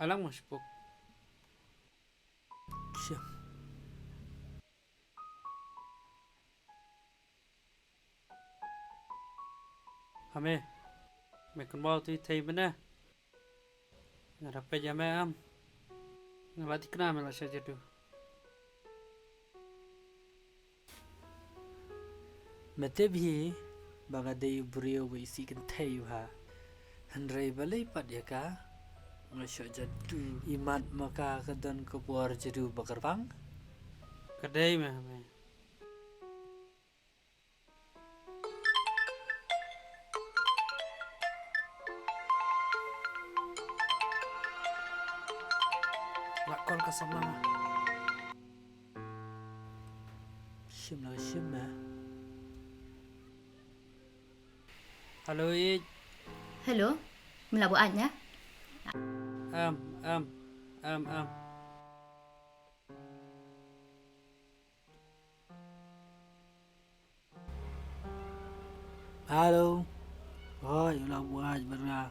Alang masbuk. Siap. Hame. Mekon bau tu thay mana? Ngarape jame am. Ngalati kena mela saja tu. Mete भी bagadai brio isi kan tayu ha. Handrai balai pat ya ka. Ngasyo jadu imat maka kadan kepuar jadu bakarpang. Kadai me hame. Lakon kasam lama. Sim lah sim ha. Halo Ij. Hello, mula buatnya. Am. Halo. Oh, yulah buat berna.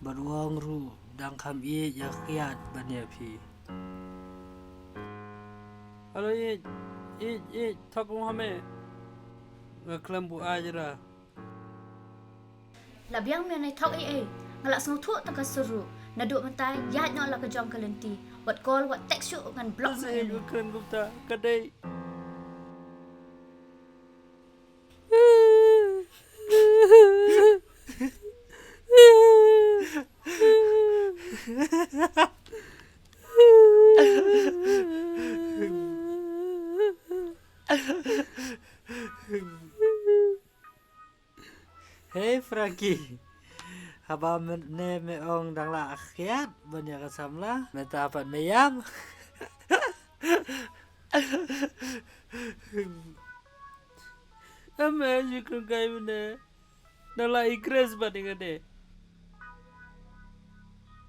Beruang ru dang kam i yakiat banya pi. Halo Ij. Ij. Thak mo hame. Ngaklam bu ajra. Labiang menai thok ngalak sang thuk tak seru. Naduk mentai yat nak la kejong kelenti. Wat call wat text you ngan blok Saya ni. bukan gupta. Kadai. Hey Frankie. Haba ne me ong dang la akhiat banya kasamla. Meta apat meyam. Ame jikun kai mana. Nala ikres banding ade.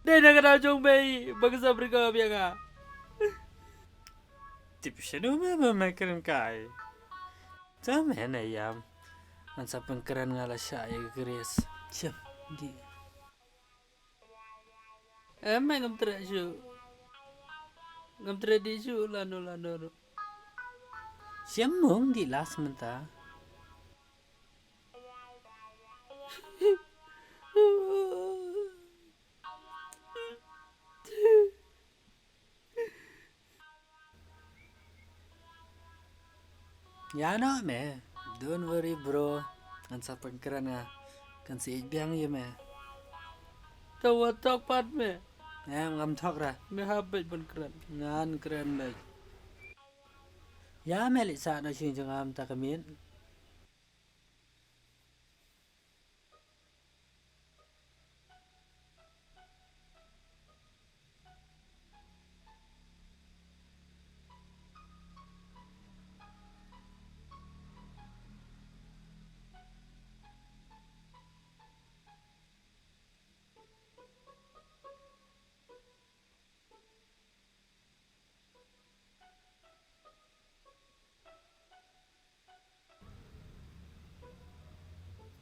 Deh nak kena jong bayi. Bangsa berkau bianga. Tip shadow me mekeren kai. Tam hena yam. Ansa pengkeren ngala sya ya gres. Siap di. Ame ngam terak syu. Ngam terak di syu lano. Siap mung di last menta. Ya no me. Don't worry bro. Ansa pengkeren nga. Kan si biang ye me. Tawa tak pat me. Ngam thok ra. Me habis pun keren. Ngan keren me. Ya me li sa no sing jangam takamin.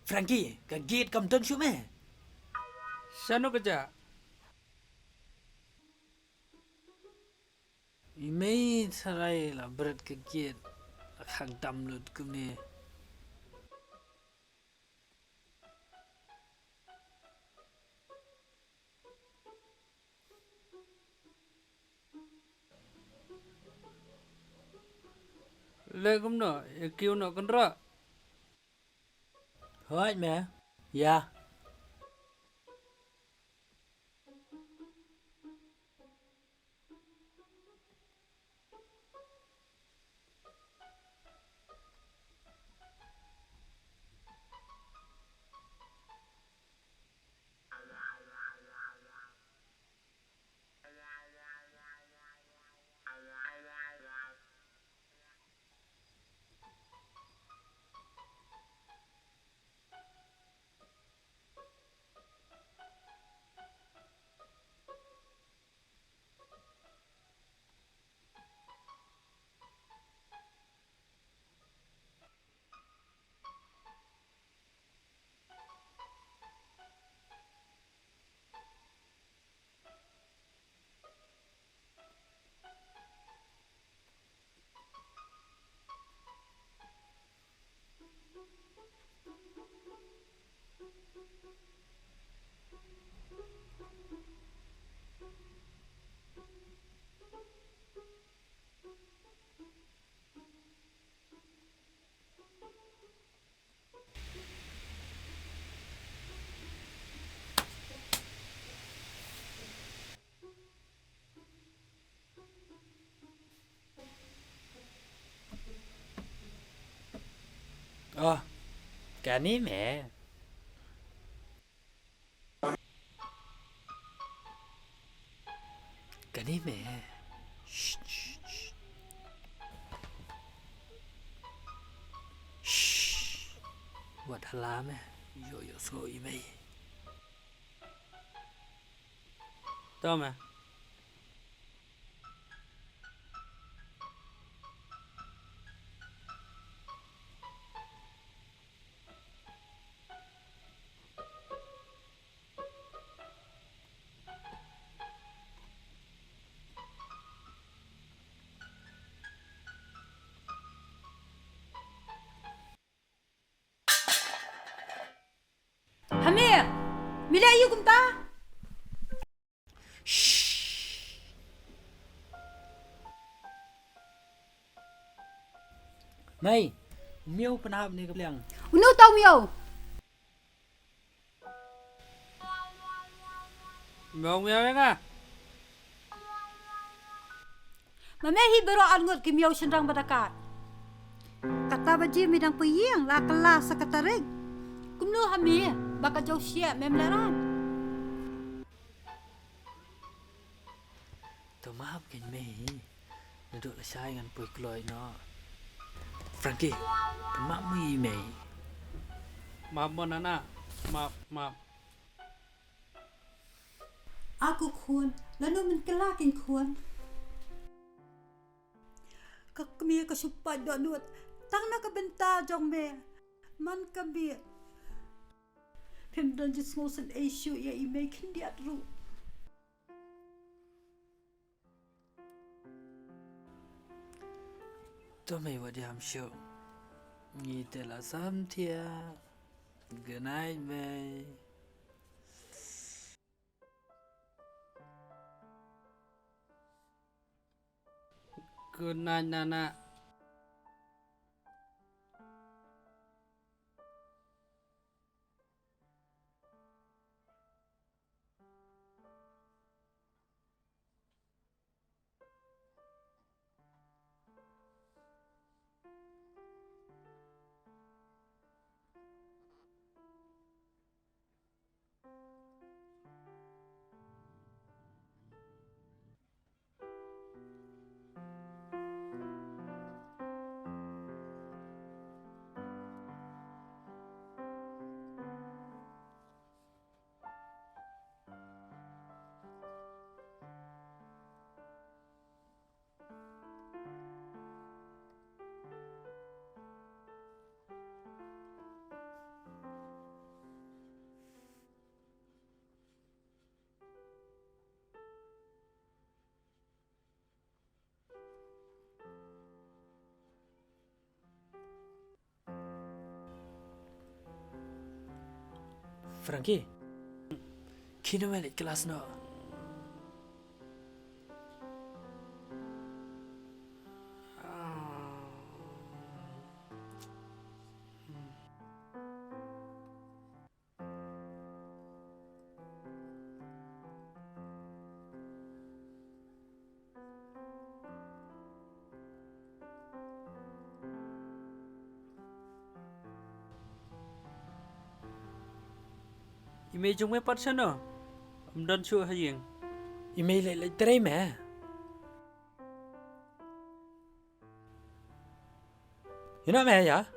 Frankie, kaget kam ton syu me. Sano kerja. Imei sarai la berat kaget. Khang download kum ni. Legum no. Kiu no kendra. Hoi me. Ya. Cả ní mẹ. Cả ní mẹ. What halam yo so email. Tao mà. Hamir, mila ayu kumta. Mày, miêu penahap ni kebliang. Unu tau miau. Mong mèo đấy à? Mamehi baru angut ki miau Siljrang Marak. Kata baji midang puyeng la kala sakataring. Kumnu Hamir, baka jauh siap memlaran. Tao mahap kan mày. Duduk lah saya dengan puy keluar no. Frankie, pemak mui mày. Maaf mon anak. Maaf. Aku kuan, lalu menkelakin kuan. Kakmir kesupat donut, tang nak kebentar jong me. Man kabir. Pemdan jis ngosen isu ya ime kendiat ru. Tao mày vào đi hàm show. Nghĩ tên là Sam Thia. Good night mày. Good night Nana. Frankie, kini balik kelas no. Email chúng mới bắt chân à? Đơn chưa hay gì? Email lại tới mẹ. You know mẹ vậy?